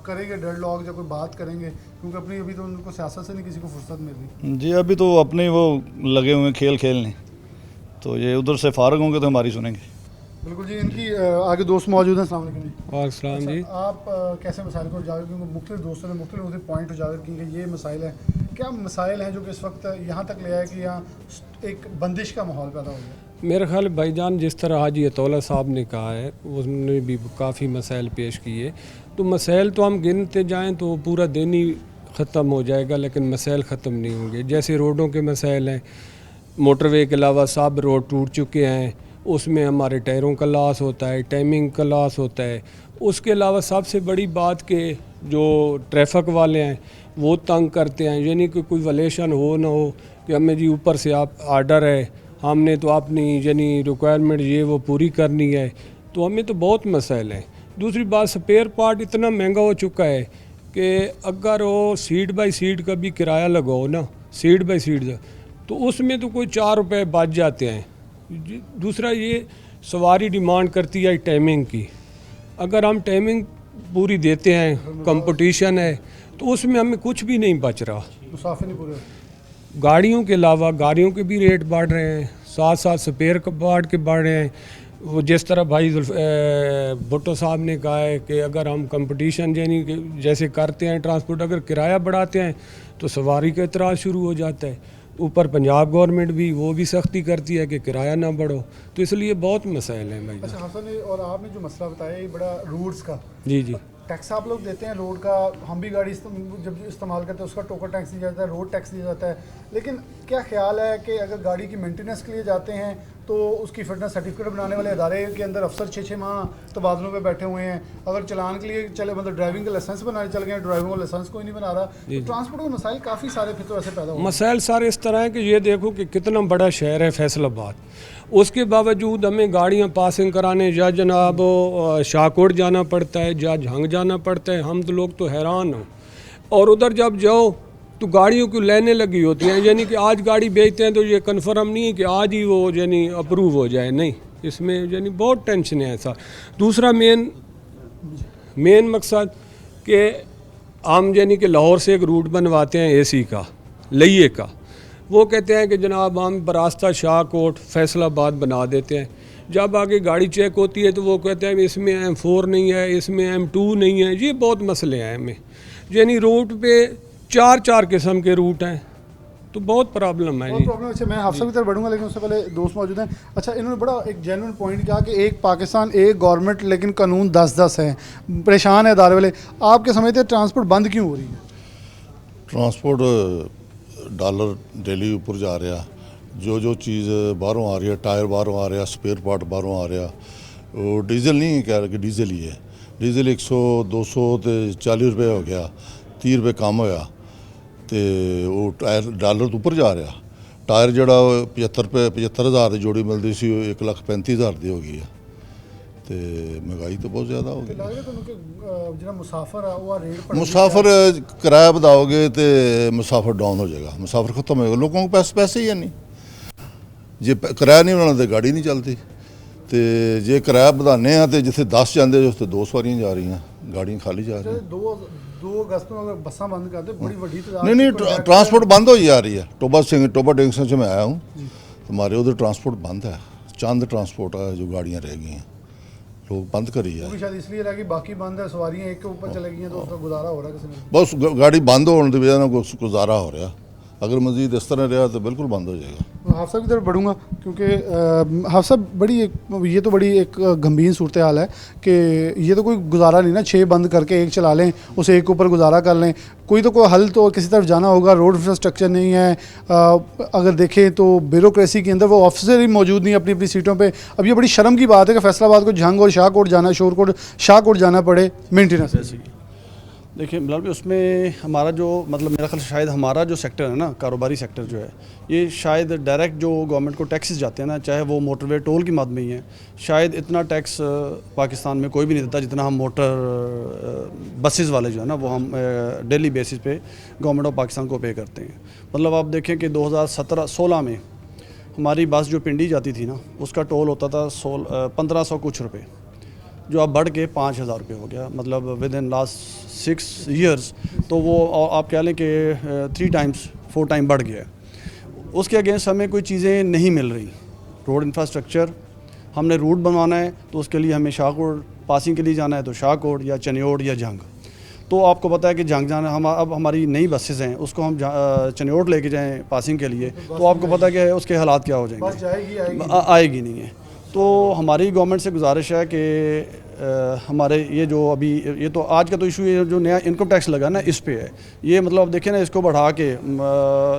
करेंगे डेडलॉक या कोई बात करेंगे, क्योंकि अपनी अभी तो उनको सियासत से नहीं किसी को फुर्सत मिल रही। जी अभी तो अपने वो लगे हुए हैं खेल खेलने, तो ये उधर से फारग होंगे तो हमारी सुनेंगे। बिल्कुल जी। इनकी आगे दोस्त मौजूद हैं। अस्सलाम वालेकुम जी। आप कैसे मसाइल को उजागर, क्योंकि मुख्तलिफ दोस्तों ने मुख्तलिफ पॉइंट उजागर किए कि ये मसाइल हैं, क्या मसाइल हैं जो कि इस वक्त यहाँ तक ले आए कि यहाँ एक बंदिश का माहौल पैदा हो गया? मेरे ख्याल भाईजान जिस तरह हाजी अतौला साहब ने कहा है, उन्होंने भी काफ़ी मसाइल पेश किए। तो मसाइल तो हम गिनते जाएँ तो पूरा दिन ही ख़त्म हो जाएगा, लेकिन मसाइल ख़त्म नहीं होंगे। जैसे रोडों के मसाइल हैं, मोटरवे के अलावा सब रोड टूट चुके हैं, उसमें हमारे टायरों का लॉस होता है, टाइमिंग का लॉस होता है। उसके अलावा सबसे बड़ी बात कि जो ट्रैफिक वाले हैं वो तंग करते हैं, यानी कि कोई वालेशन हो ना हो कि हमें जी ऊपर से आप आर्डर है, हमने तो अपनी यानी रिक्वायरमेंट ये वो पूरी करनी है, तो हमें तो बहुत मसाइल हैं। दूसरी बात स्पेयर पार्ट इतना महंगा हो चुका है कि अगर वो सीट बाई सीट का भी किराया लगाओ ना, सीट बाई सीट का, तो उसमें तो कोई 4 रुपये बच जाते हैं। दूसरा ये सवारी डिमांड करती है टाइमिंग की। अगर हम टाइमिंग पूरी देते हैं, कंपटीशन है, तो उसमें हमें कुछ भी नहीं बच रहा। मुसाफिर नहीं पूरे। गाड़ियों के अलावा गाड़ियों के भी रेट बढ़ रहे हैं, साथ साथ स्पेयर पार्ट के बढ़ रहे हैं। वो जिस तरह भाई भुट्टो साहब ने कहा है कि अगर हम कंपटीशन यानी जैसे करते हैं ट्रांसपोर्ट, अगर किराया बढ़ाते हैं तो सवारी का इतराज़ शुरू हो जाता है। ऊपर पंजाब गवर्नमेंट भी वो भी सख्ती करती है कि किराया ना बढ़ो, तो इसलिए बहुत मसाइल हैं भाई। अच्छा हसन, और आपने जो मसला बताया ये बड़ा रूट्स का, जी जी, टैक्स आप लोग देते हैं रोड का, हम भी गाड़ी जब इस्तेमाल करते हैं उसका टोकन टैक्स दिया जाता है, रोड टैक्स दिया जाता है, लेकिन क्या ख्याल है कि अगर गाड़ी की मेंटेनेंस के लिए जाते हैं तो उसकी फिटनेस सर्टिफिकेट बनाने वाले अदारे के अंदर अफसर 6-6 माह तबादलों पे बैठे हुए हैं, अगर चलान के लिए चले मतलब ड्राइविंग का लाइसेंस बनाने चल गए, ड्राइविंग का लाइसेंस कोई नहीं बना रहा, तो ट्रांसपोर्ट के मसाइल काफ़ी सारे फिर तो ऐसे पैदा हो। मसाइल सारे इस तरह हैं कि ये देखो कि कितना बड़ा शहर है फैसलाबाद, उसके बावजूद हमें गाड़ियाँ पासिंग कराने या जनाब शाहकोट जाना पड़ता है या झंग जाना पड़ता है। हम तो लोग तो हैरान हो, और उधर जब जाओ तो गाड़ियों की लाइनें लगी होती हैं, यानी कि आज गाड़ी बेचते हैं तो ये कन्फर्म नहीं है कि आज ही वो यानी अप्रूव हो जाए, नहीं, इसमें यानी बहुत टेंशन है ऐसा। दूसरा मेन मकसद कि हम यानी कि लाहौर से एक रूट बनवाते हैं AC का, लइये का, वो कहते हैं कि जनाब हम बरास्ता शाहकोट फैसलाबाद बना देते हैं। जब आगे गाड़ी चेक होती है तो वो कहते हैं इसमें M4 नहीं है, इसमें M2 नहीं है। ये बहुत मसले हैं हमें, यानी रूट पे 4 किस्म के रूट हैं, तो बहुत प्रॉब्लम है जी। प्रॉब्लम। अच्छा मैं हाफसा की तरफ बढ़ूंगा, लेकिन उससे पहले दोस्त मौजूद हैं। अच्छा इन्होंने बड़ा एक जेन्युइन पॉइंट कहा कि एक पाकिस्तान एक गवर्नमेंट लेकिन कानून 10-10 है, परेशान है अदारे वाले। आपके समझते हैं ट्रांसपोर्ट बंद क्यों हो रही है? ट्रांसपोर्ट डॉलर डेली ऊपर जा रहा, जो चीज़ बाहरों आ रही है, टायर बाहरों आ रहा, स्पेयर पार्ट बाहरों आ रहा, वो डीजल नहीं कह रहा कि डीजल ही है, डीजल 100-200 तो 40 रुपये हो गया, 30 रुपये कम होया, तो वो टायर डॉलर तो ऊपर जा रहा। टायर जड़ा 75,000 की जोड़ी मिलती सी 1,35,000 की हो गई है, तो महंगाई तो बहुत ज़्यादा हो गई। मुसाफिर किराया बढ़ाओगे तो मुसाफिर डाउन हो जाएगा, मुसाफिर खत्म हो जाएगा, लोगों को पैसे ही है नहीं, जे किराया नहीं बनाना तो गाड़ी नहीं चलती, तो जे किराया बढ़ाने हैं तो जिथे 10 जाते उत्थे 2 सवारियां जा रही हैं, गाड़ियाँ खाली जा रही हैं। 2 अगस्त को अगर बसा बंद कर दे बड़ी बड़ी नहीं ट्रांसपोर्ट बंद हो जा रही है। टोबा जंक्शन से मैं आया हूँ, हमारे उधर ट्रांसपोर्ट बंद है, चंद ट्रांसपोर्ट है जो गाड़ियाँ रह गई हैं, लोग बंद करी है। शायद इसलिए रह गई, बाकी बंद है, सवारियाँ एक के ऊपर चले गई हैं, तो उसका गुजारा हो रहा है किसी ने। बस गाड़ी बंद होने की वजह से गुजारा हो रहा, अगर मजीद इस तरह रहा तो बिल्कुल बंद हो जाएगा। हाफसा की तरफ बढ़ूँगा क्योंकि हाफसा ये तो बड़ी एक गंभीर सूरत हाल है कि ये तो कोई गुजारा नहीं ना, 6 बंद करके एक चला लें, उस एक ऊपर गुजारा कर लें, कोई तो कोई हल तो किसी तरफ जाना होगा। रोड इंफ्रास्ट्रक्चर नहीं है, अगर देखें तो ब्यूरोक्रेसी के अंदर वो ऑफिसर ही मौजूद नहीं अपनी अपनी सीटों पर। अब ये बड़ी शर्म की बात है कि फैसलाबाद को झंग और शाहकोट जाना पड़े मेंटेनेंस। देखिए बिलाल भाई, उसमें हमारा जो मतलब मेरा ख्याल शायद हमारा जो सेक्टर है ना, कारोबारी सेक्टर जो है, ये शायद डायरेक्ट जो गवर्नमेंट को टैक्सेस जाते हैं ना, चाहे वो मोटरवे टोल की मद में ही है, शायद इतना टैक्स पाकिस्तान में कोई भी नहीं देता जितना हम मोटर बसेस वाले जो है ना वो हम डेली बेसिस पे गवर्नमेंट ऑफ पाकिस्तान को पे करते हैं। मतलब आप देखें कि 2017-16 में हमारी बस जो पिंडी जाती थी ना, उसका टोल होता था 1500 कुछ रुपये, जो अब बढ़ के 5,000 रुपये हो गया, मतलब विद इन लास्ट 6 ईयर्स, तो वो आप कह लें कि 4 टाइम बढ़ गया है। उसके अगेंस्ट हमें कोई चीज़ें नहीं मिल रही। रोड इंफ्रास्ट्रक्चर, हमने रूट बनवाना है तो उसके लिए हमें शाहकोट पासिंग के लिए जाना है तो शाहकोट या चनियोड़ या जंग। तो आपको पता है कि जंग जाना अब हमारी नई बसेस हैं, उसको हम चनियोड़ लेके जाएँ पासिंग के लिए, तो आपको पता है कि उसके हालात क्या हो जाएंगे, आएगी नहीं है। तो हमारी गवर्नमेंट से गुजारिश है कि हमारे ये जो अभी ये तो आज का तो इशू ये जो नया इनकम टैक्स लगा ना, इस पे है ये, मतलब अब देखिए ना, इसको बढ़ा के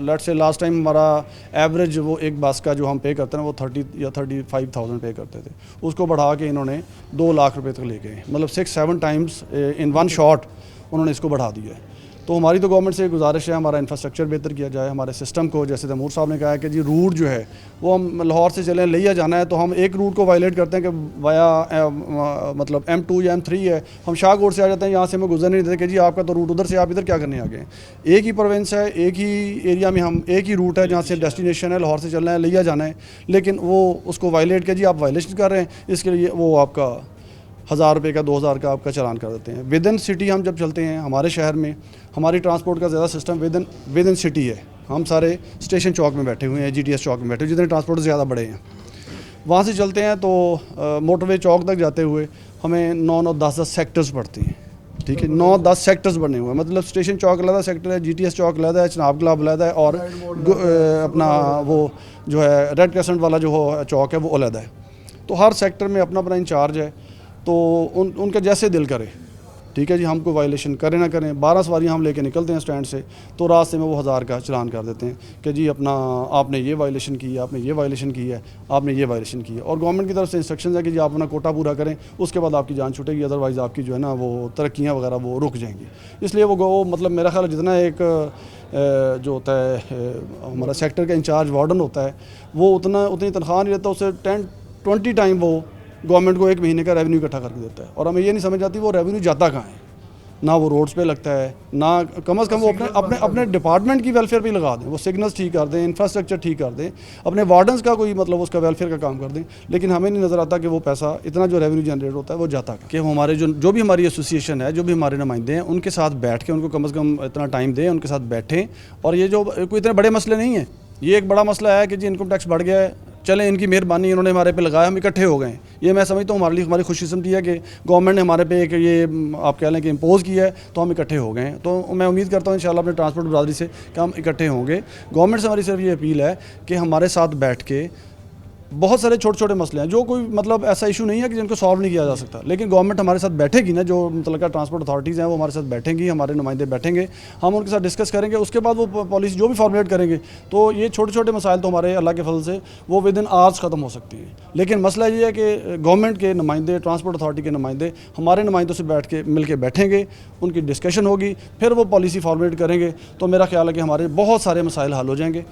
लेट से लास्ट टाइम हमारा एवरेज वो एक बस का जो हम पे करते हैं वो 30 या 35,000 पे करते थे, उसको बढ़ा के इन्होंने 2 लाख रुपए तक ले गए, मतलब 6-7 टाइम्स इन वन शॉट उन्होंने इसको बढ़ा दिया है। तो हमारी तो गवर्नमेंट से गुजारिश है हमारा इंफ्रास्ट्रक्चर बेहतर किया जाए, हमारे सिस्टम को, जैसे तैमूर साहब ने कहा है कि जी रूट जो है वो हम लाहौर से चलें लिया जाना है तो हम एक रूट को वायलेट करते हैं कि वाया मतलब M2 या M3 है, हम शाहकोट से आ जाते हैं, यहाँ से हमें गुजर नहीं देते कि जी आपका तो रूट उधर से, आप इधर क्या करने आ गए। एक ही प्रोविंस है, एक ही एरिया में हम, एक ही रूट है जहाँ से डेस्टिनेशन है, लाहौर से चलना है लिया जाना है, लेकिन वो उसको वायलेट के जी आप वायलेशन कर रहे हैं, इसके लिए वो आपका 1000 रुपये का 2000 का आपका चालान कर देते हैं। विद इन सिटी हम जब चलते हैं, हमारे शहर में हमारी ट्रांसपोर्ट का ज़्यादा सिस्टम विद इन सिटी है, हम सारे स्टेशन चौक में बैठे हुए हैं, GTS चौक में बैठे हुए, जितने ट्रांसपोर्ट ज़्यादा बड़े हैं वहाँ से चलते हैं तो मोटरवे चौक तक जाते हुए हमें 9-9, 10-10 सेक्टर्स पड़ती हैं, ठीक है, 9-10 सेक्टर्स बने हुए हैं, मतलब स्टेशन चौक अलग सेक्टर है, GTS चौक अलग है, चनाब क्लब अलग है, और अपना वो जो है रेड क्रेसेंट वाला जो चौक है वो अलग है। तो हर सेक्टर में अपना अपना इंचार्ज है, तो उनका जैसे दिल करे, ठीक है जी, हमको वायलेशन करें ना करें, 12 सवारियाँ हम लेके निकलते हैं स्टैंड से, तो रास्ते में वो 1000 का चलान कर देते हैं कि जी अपना आपने ये वायलेशन की है, आपने ये वायलेशन की है, आपने ये वायलेशन की है। और गवर्नमेंट की तरफ से इंस्ट्रक्शन है कि जी आप अपना कोटा पूरा करें, उसके बाद आपकी जान छूटेगी, अदरवाइज़ आपकी जो है ना वो तरक्कियाँ वगैरह वो रुक जाएंगी। इसलिए वो मतलब मेरा ख्याल जितना एक जो होता है हमारा सेक्टर का इंचार्ज वार्डन होता है वो उतनी तनख्वाह नहीं रहता, उससे 10-20 टाइम वो गवर्नमेंट को एक महीने का रेवेन्यू इकट्ठा करके देता है, और हमें ये नहीं समझ आती वो रेवेन्यू जाता कहाँ है, ना वो रोड्स पे लगता है, ना कम से कम वो अपने डिपार्टमेंट की वेलफेयर पे लगा दें, वो सिग्नल्स ठीक कर दें, इंफ्रास्ट्रक्चर ठीक कर दें, अपने वार्डन्स का कोई मतलब उसका वेलफेयर का काम कर दें, लेकिन हमें नहीं नज़र आता कि वो पैसा इतना जो रेवेन्यू जनरेट होता है वो जाता है। कि हमारे जो भी हमारी एसोसिएशन है, जो भी हमारे नुमाइंदे हैं, उनके साथ बैठ के उनको कम से कम इतना टाइम दें, उनके साथ बैठें, और ये जो कोई इतने बड़े मसले नहीं है, ये एक बड़ा मसला है कि जी इनकम टैक्स बढ़ गया है, चलें इनकी मेहरबानी, इन्होंने हमारे पे लगाया, हम इकट्ठे हो गए। ये मैं समझता हूँ हमारे लिए हमारी खुशकिस्मती है कि गवर्नमेंट ने हमारे पे एक ये आप कह लें कि इम्पोज़ किया है, तो हम इकट्ठे हो गए। तो मैं उम्मीद करता हूँ इंशाल्लाह अपने ट्रांसपोर्ट बरादरी से कि हम इकट्ठे होंगे। गवर्नमेंट से हमारी सिर्फ ये अपील है कि हमारे साथ बैठ के बहुत सारे छोटे छोटे मसले हैं जो कोई मतलब ऐसा इशू नहीं है कि जिनको सॉल्व नहीं किया जा सकता, लेकिन गवर्नमेंट हमारे साथ बैठेगी ना, जो मुतल्लिका ट्रांसपोर्ट अथॉरिटीज़ हैं वो हमारे साथ बैठेंगी, हमारे नुमाइंदे बैठेंगे, हम उनके साथ डिस्कस करेंगे, उसके बाद वो पॉलिसी जो भी फॉर्मुलेट करेंगे, तो ये छोटे छोटे मसाइल तो हमारे अल्लाह के फजल से वो विद इन आवर्स ख़त्म हो सकती है। लेकिन मसला ये है कि गवर्नमेंट के नुमाइंदे, ट्रांसपोर्ट अथॉरिटी के नुमाइंदे हमारे नुमाइंदों से बैठ के मिल के बैठेंगे, उनकी डिस्कशन होगी, फिर वो पॉलिसी फॉर्मुलेट करेंगे, तो मेरा ख्याल है कि हमारे बहुत सारे मसाइल हल हो जाएंगे।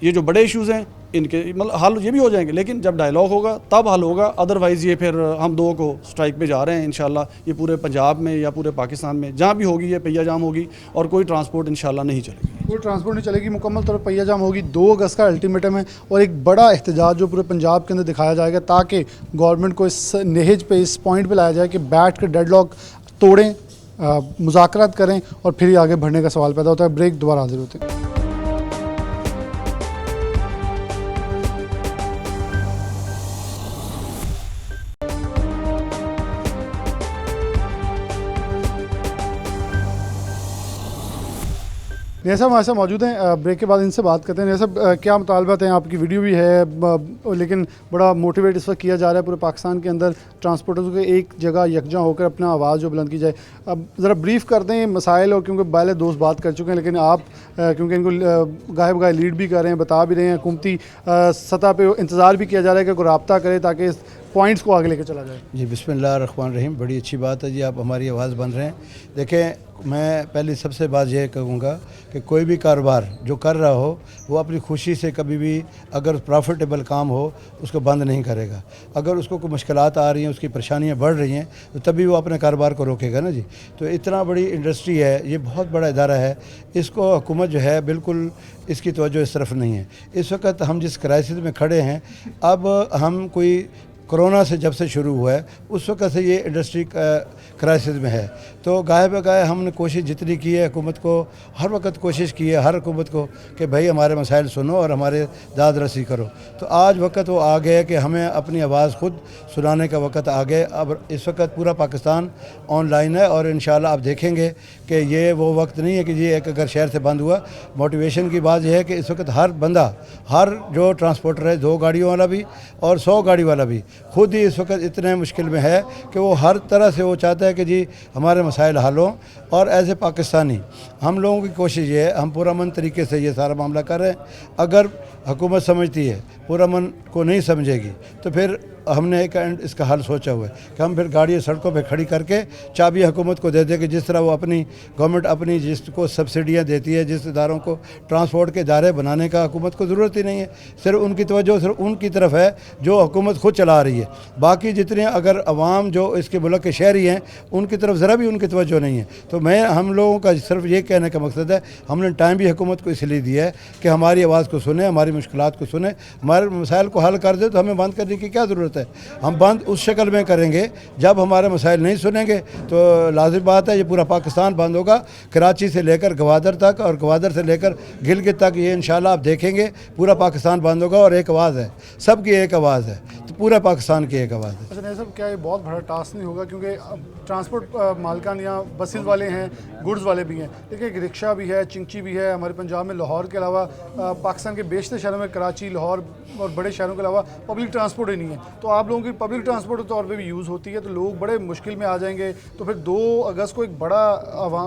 ये जो बड़े इश्यूज़ हैं इनके मतलब हल ये भी हो जाएंगे, लेकिन जब डायलॉग होगा तब हल होगा, अदरवाइज़ ये फिर हम दो को स्ट्राइक पे जा रहे हैं इंशाल्लाह। ये पूरे पंजाब में या पूरे पाकिस्तान में जहाँ भी होगी ये पहिया जाम होगी और कोई ट्रांसपोर्ट इंशाल्लाह नहीं चलेगी, कोई ट्रांसपोर्ट नहीं चलेगी, मुकम्मल तौर पर पहिया जाम होगी। 2 अगस्त का अल्टीमेटम है और एक बड़ा एहतजाज जो पूरे पंजाब के अंदर दिखाया जाएगा ताकि गवर्नमेंट को इस नहेज पे, इस पॉइंट पर लाया जाए कि बैठ कर डेडलॉक तोड़ें, मुज़ाकरात करें और फिर ही आगे बढ़ने का सवाल पैदा होता है। ब्रेक, दोबारा हाजिर होते हैं। नया साहब हमारे साथ मौजूद हैं, ब्रेक के बाद इनसे बात करते हैं। नया साहब, क्या मुतालबात हैं? आपकी वीडियो भी है, लेकिन बड़ा मोटिवेट इस वक्त किया जा रहा है पूरे पाकिस्तान के अंदर ट्रांसपोर्टर्स को एक जगह यकजा होकर अपना आवाज़ जो बुलंद की जाए। अब ज़रा ब्रीफ कर दें मसाइल, और क्योंकि पहले दोस्त बात कर चुके हैं, लेकिन आप क्योंकि इनको गायब गाय लीड भी कर रहे हैं, बता भी रहे हैं, हुकूमती सतह पर इंतज़ार भी किया जा रहा है कि कोई रब्ता करे ताकि इस पॉइंट्स को आगे लेकर चला जाए। जी, बिस्मिल्लाहिर्रहमानिर्रहीम। बड़ी अच्छी बात है जी, आप हमारी आवाज़ बन रहे हैं। देखें, मैं पहले सबसे बात यह कहूँगा कि कोई भी कारोबार जो कर रहा हो वो अपनी खुशी से कभी भी अगर प्रॉफिटेबल काम हो उसको बंद नहीं करेगा। अगर उसको कोई मुश्किलात आ रही हैं, उसकी परेशानियाँ बढ़ रही हैं, तो तभी वो अपने कारोबार को रोकेगा ना जी। तो इतना बड़ी इंडस्ट्री है, ये बहुत बड़ा इदारा है, इसको हुकूमत जो है बिल्कुल इसकी तवज्जो इस तरफ नहीं है। इस वक्त हम जिस क्राइसिस में खड़े हैं, अब हम कोई कोरोना से जब से शुरू हुआ है उस वक्त से ये इंडस्ट्री क्राइसिस में है। तो गाय बगाए हमने कोशिश जितनी की है, हुकूमत को हर वक्त कोशिश की है, हर हुकूमत को, कि भाई हमारे मसाइल सुनो और हमारे दाद रसी करो। तो आज वक्त वो आ गया कि हमें अपनी आवाज़ खुद सुनाने का वक्त आ गया। अब इस वक्त पूरा पाकिस्तान ऑनलाइन है और इंशाल्लाह आप देखेंगे कि ये वो वक्त नहीं है कि ये एक अगर शहर से बंद हुआ। मोटिवेशन की बात यह है कि इस वक्त हर बंदा, हर जो ट्रांसपोर्टर है, 2 गाड़ियों वाला भी और 100 गाड़ी वाला भी, खुद ही इस वक्त इतने मुश्किल में है कि वो हर तरह से वो चाहता है कि जी हमारे मसाइल हल हों। और एज ए पाकिस्तानी हम लोगों की कोशिश ये है, हम पुरअमन तरीके से ये सारा मामला कर रहे हैं। अगर हुकूमत समझती है, पुरअमन को नहीं समझेगी, तो फिर हमने एक इसका हल सोचा हुआ है कि हम फिर गाड़ियाँ सड़कों पे खड़ी करके चाबी हुकूमत को दे दें कि जिस तरह वो अपनी गवर्नमेंट अपनी जिसको सब्सिडियाँ देती है, जिस इदारों को ट्रांसपोर्ट के इदारे बनाने का हुकूमत को ज़रूरत ही नहीं है, सिर्फ उनकी तवज्जो सिर्फ उनकी तरफ है जो हुकूमत खुद चला रही है। बाकी जितने अगर अवाम जो इसके मुल्क के शहरी हैं उनकी तरफ ज़रा भी उनकी तवज्जो नहीं है। तो हम लोगों का सिर्फ ये कहने का मकसद है, हमने टाइम भी हुकूमत को इसलिए दिया है कि हमारी आवाज़ को सुने, हमारी मुश्किलात को सुने, हमारे मसाइल को हल कर दे। तो हमें बंद करने की क्या ज़रूरत है? हम बंद उस शक्ल में करेंगे जब हमारे मसाइल नहीं सुनेंगे तो लाजिम बात है ये पूरा पाकिस्तान बंद होगा, कराची से लेकर गवादर तक और गवादर से लेकर गिलगित तक, ये इंशाल्लाह आप देखेंगे पूरा पाकिस्तान बंद होगा। और एक आवाज़ है, सबकी एक आवाज़ है, तो पूरा पाकिस्तान की एक आवाज़ है। अच्छा नहीं साहब, क्या ये बहुत बड़ा टास्क नहीं होगा? क्योंकि अब ट्रांसपोर्ट मालकान या बसेस वाले हैं, गुड्स वाले भी हैं, देखिए एक रिक्शा भी है, चिंची भी है हमारे पंजाब में। लाहौर के अलावा पाकिस्तान के बेशतर शहरों में, कराची, लाहौर और बड़े शहरों के अलावा पब्लिक ट्रांसपोर्ट ही नहीं है। तो आप लोगों की पब्लिक ट्रांसपोर्ट के तौर पे भी यूज़ होती है, तो लोग बड़े मुश्किल में आ जाएंगे। तो फिर 2 अगस्त को एक बड़ा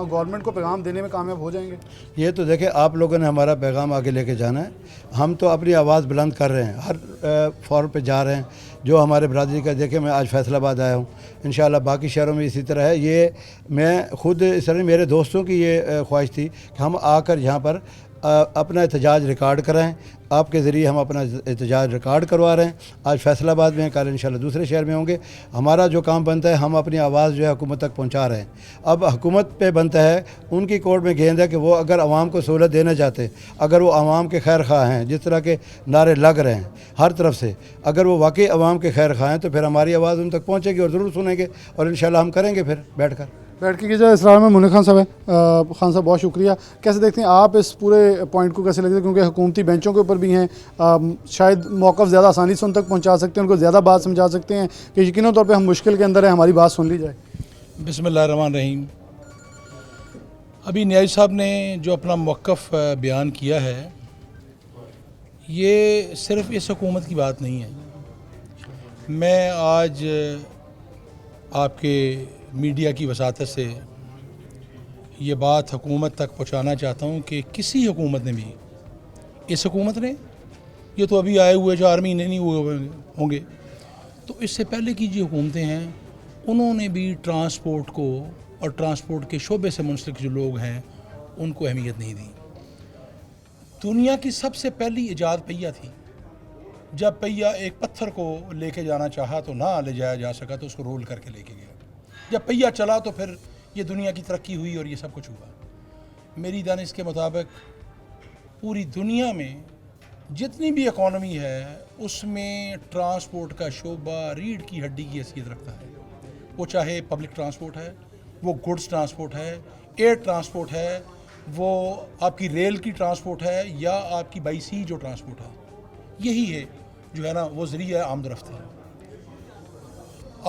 गवर्नमेंट को पैगाम देने में कामयाब हो जाएंगे। ये तो देखें, आप लोगों ने हमारा पैगाम आगे लेके जाना है। हम तो अपनी आवाज़ बुलंद कर रहे हैं, हर फॉरम पे जा रहे हैं। जो हमारे बरादरी का, देखें मैं आज फैसलाबाद आया हूँ, इंशाल्लाह बाकी शहरों में इसी तरह है। ये मैं खुद इस तरह मेरे दोस्तों की ये ख्वाहिश थी कि हम आकर यहाँ पर अपना एहतजाज रिकॉर्ड कराएं। आपके ज़रिए हम अपना एहतजाज रिकॉर्ड करवा रहे हैं। आज फैसलाबाद में, कल इंशाल्लाह दूसरे शहर में होंगे। हमारा जो काम बनता है, हम अपनी आवाज़ जो है हुकूमत तक पहुंचा रहे हैं। अब हुकूमत पे बनता है, उनकी कोर्ट में गेंद है कि वो अगर आवाम को सहूलत देना चाहते, अगर वो आवाम के खैर खा हैं, जिस तरह के नारे लग रहे हैं हर तरफ से, अगर वो वाकई आवाम के खैर खा हैं तो फिर हमारी आवाज़ उन तक पहुँचेगी और ज़रूर सुनेंगे। और इंशाल्लाह हम करेंगे फिर बैठ के कीजिए। इसरार में मुनीर खान साहब है। खान साहब बहुत शुक्रिया। कैसे देखते हैं आप इस पूरे पॉइंट को, कैसे लगता है? क्योंकि हुकूमती बेंचों के ऊपर भी हैं, शायद मौक़िफ़ ज़्यादा आसानी से उन तक पहुंचा सकते हैं, उनको ज़्यादा बात समझा सकते हैं कि यकीनन तौर पे हम मुश्किल के अंदर है, हमारी बात सुन ली जाए। बिस्मिल्लाहिर्रहमानिर्रहीम। अभी न्याज़ साहब ने जो अपना मौक़िफ़ बयान किया है, ये सिर्फ़ इस हुकूमत की बात नहीं है। मैं आज आपके मीडिया की वसातत से ये बात हुकूमत तक पहुंचाना चाहता हूं कि किसी हुकूमत ने भी, इस हुकूमत ने, ये तो अभी आए हुए 4 महीने नहीं हुए होंगे, तो इससे पहले की जो हुकूमतें हैं उन्होंने भी ट्रांसपोर्ट को और ट्रांसपोर्ट के शोबे से मुंसलिक जो लोग हैं उनको अहमियत नहीं दी। दुनिया की सबसे पहली इजाद पहिया थी। जब पहिया एक पत्थर को लेके जाना चाहा तो ना ले जाया जा सका, तो उसको रोल करके लेके गया। जब पहिया चला तो फिर ये दुनिया की तरक्की हुई और ये सब कुछ हुआ। मेरी दानिश के मुताबिक पूरी दुनिया में जितनी भी इकॉनमी है उसमें ट्रांसपोर्ट का शोबा रीढ़ की हड्डी की हैसियत रखता है। वो चाहे पब्लिक ट्रांसपोर्ट है, वो गुड्स ट्रांसपोर्ट है, एयर ट्रांसपोर्ट है, वो आपकी रेल की ट्रांसपोर्ट है, या आपकी बाई सी जो ट्रांसपोर्ट है, यही है जो है ना वो ज़रिया आमदरफ्त है।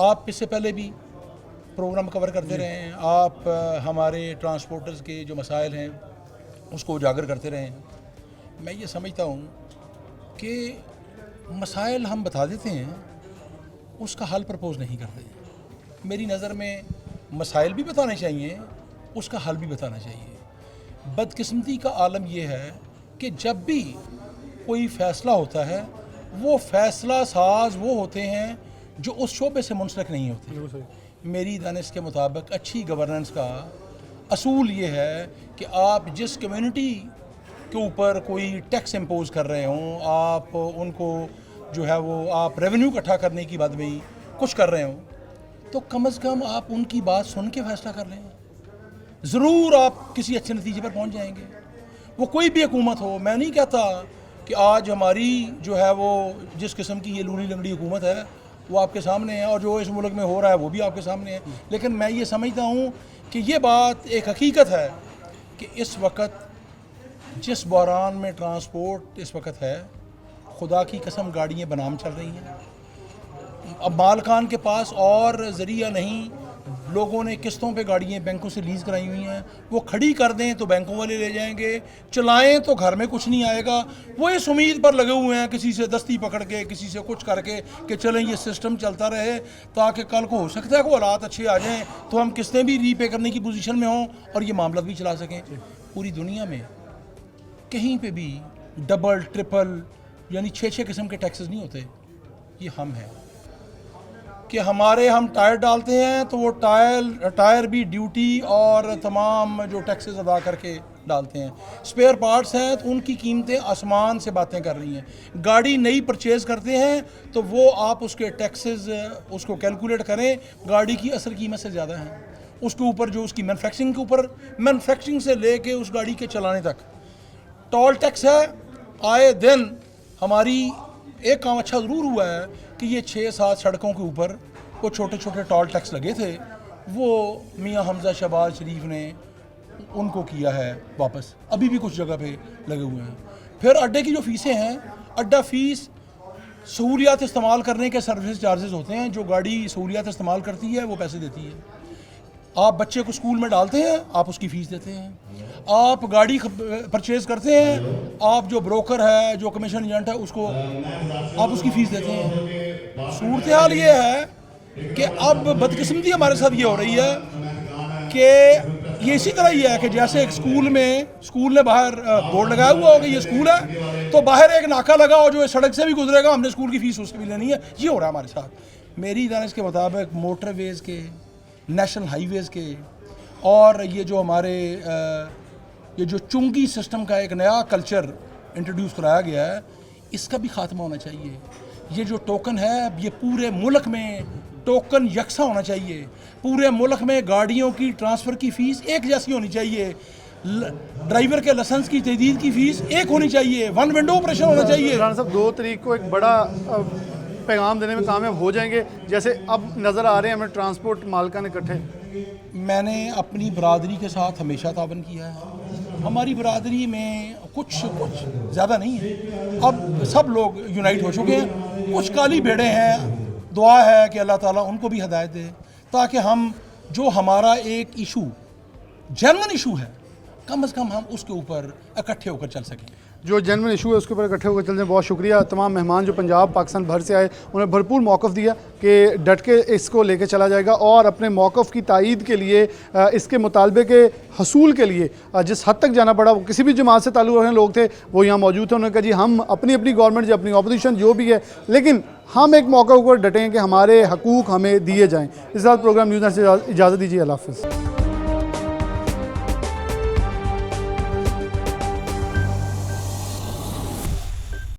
आप इससे पहले भी प्रोग्राम कवर करते रहे हैं, आप हमारे ट्रांसपोर्टर्स के जो मसाइल हैं उसको उजागर करते रहे हैं। मैं ये समझता हूँ कि मसाइल हम बता देते हैं, उसका हल प्रपोज़ नहीं करते। मेरी नज़र में मसाइल भी बताने चाहिए, उसका हल भी बताना चाहिए। बदकिस्मती का आलम यह है कि जब भी कोई फ़ैसला होता है, वो फ़ैसला साज वो होते हैं जो उस शोबे से मुंसलिक नहीं होते। मेरी दानिश के मुताबिक अच्छी गवर्नेंस का असूल ये है कि आप जिस कम्युनिटी के ऊपर कोई टैक्स इम्पोज़ कर रहे हों, आप उनको जो है वो आप रेवेन्यू इकट्ठा करने की बाद में कुछ कर रहे हों, तो कम से कम आप उनकी बात सुन के फ़ैसला कर लें। ज़रूर आप किसी अच्छे नतीजे पर पहुंच जाएंगे। वो कोई भी हुकूमत हो, मैं नहीं कहता कि आज हमारी जो है वो जिस किस्म की ये लूली लंगड़ी हुकूमत है वो आपके सामने है, और जो इस मुल्क में हो रहा है वो भी आपके सामने है। लेकिन मैं ये समझता हूँ कि ये बात एक हकीकत है कि इस वक्त जिस बहरान में ट्रांसपोर्ट इस वक्त है, खुदा की कसम गाड़ियाँ बनाम चल रही हैं। अब मालकान के पास और ज़रिया नहीं, लोगों ने किस्तों पे गाड़ियाँ बैंकों से लीज़ कराई हुई हैं, वो खड़ी कर दें तो बैंकों वाले ले जाएंगे, चलाएं तो घर में कुछ नहीं आएगा। वो इस उम्मीद पर लगे हुए हैं किसी से दस्ती पकड़ के, किसी से कुछ करके कि चलें ये सिस्टम चलता रहे, ताकि कल को हो सकता है कि हालात अच्छे आ जाएं तो हम किस्तें भी रीपे करने की पोजीशन में हों और ये मामला भी चला सकें। पूरी दुनिया में कहीं पर भी डबल ट्रिपल यानी 6-6 किस्म के टैक्सेस नहीं होते, ये हम हैं। कि हमारे हम टायर डालते हैं तो वो टायर भी ड्यूटी और तमाम जो टैक्सेस अदा करके डालते हैं। स्पेयर पार्ट्स हैं तो उनकी कीमतें आसमान से बातें कर रही हैं। गाड़ी नई परचेज़ करते हैं तो वो आप उसके टैक्सेस उसको कैलकुलेट करें, गाड़ी की असल कीमत से ज़्यादा है उसके ऊपर, जो उसकी मैन्युफैक्चरिंग के ऊपर, मैन्युफैक्चरिंग से लेके उस गाड़ी के चलाने तक। टोल टैक्स है, आए दिन हमारी एक काम अच्छा ज़रूर हुआ है कि ये 6-7 सड़कों के ऊपर वो छोटे छोटे टोल टैक्स लगे थे, वो मियाँ हमज़ा शहबाज शरीफ ने उनको किया है वापस, अभी भी कुछ जगह पे लगे हुए हैं। फिर अड्डे की जो फ़ीसें हैं, अड्डा फ़ीस सहूलियात इस्तेमाल करने के सर्विस चार्जेस होते हैं, जो गाड़ी सहूलियात इस्तेमाल करती है वो पैसे देती है। आप बच्चे को स्कूल में डालते हैं, आप उसकी फ़ीस देते हैं। आप गाड़ी परचेज़ करते हैं, आप जो ब्रोकर है, जो कमीशन एजेंट है, उसको आप उसकी फ़ीस देते हैं। सूरत हाल ये है कि अब बदकिस्मती हमारे साथ ये हो रही है कि ये इसी तरह ही है कि जैसे एक स्कूल ने बाहर बोर्ड लगाया हुआ हो कि ये स्कूल है, तो बाहर एक नाका लगा हो जो सड़क से भी गुजरेगा, हमने स्कूल की फ़ीस उससे भी लेनी है। ये हो रहा है हमारे साथ। मेरी दानिश के मुताबिक मोटरवेज़ के, नेशनल हाईवेज़ के और ये जो हमारे ये जो चुंगी सिस्टम का एक नया कल्चर इंट्रोड्यूस कराया गया है, इसका भी ख़ात्मा होना चाहिए। ये जो टोकन है, ये पूरे मुल्क में टोकन यकसा होना चाहिए। पूरे मुल्क में गाड़ियों की ट्रांसफ़र की फ़ीस एक जैसी होनी चाहिए। ड्राइवर के लाइसेंस की तजदीद की फ़ीस एक होनी चाहिए। वन विंडो ऑपरेशन होना चाहिए। राना साहब 2 तारीख को एक बड़ा पैगाम देने में कामयाब हो जाएंगे, जैसे अब नज़र आ रहे हैं हमें ट्रांसपोर्ट मालिकान इकट्ठे। मैंने अपनी बरादरी के साथ हमेशा तावन किया है। हमारी बरादरी में कुछ ज़्यादा नहीं है, अब सब लोग यूनाइट हो चुके हैं। कुछ काली भेड़ें हैं, दुआ है कि अल्लाह ताला उनको भी हिदायत दे, ताकि हम जो हमारा एक इशू जेन्युइन इशू है, कम से कम हम उसके ऊपर इकट्ठे होकर चल सकें। जो जेन्युइन इशू है उसके ऊपर इकट्ठे होकर चलते हैं। बहुत शुक्रिया तमाम मेहमान जो पंजाब पाकिस्तान भर से आए, उन्हें भरपूर मौक़िफ़ दिया कि डट के इसको लेके चला जाएगा और अपने मौक़िफ़ की तायीद के लिए, इसके मुतालबे के हसूल के लिए जिस हद तक जाना पड़ा, वो किसी भी जमात से ताल्लुक़ रखने लोग थे वो यहाँ मौजूद थे। उन्होंने कहा जी हम अपनी गवर्नमेंट, जो अपनी अपोजिशन जो भी है, लेकिन हम एक मौके पर डटें कि हमारे हकूक़ हमें दिए जाएँ। इस साथ प्रोग्राम न्यूज़ से इजाज़त दीजिए। अल्लाह हाफ़िज़।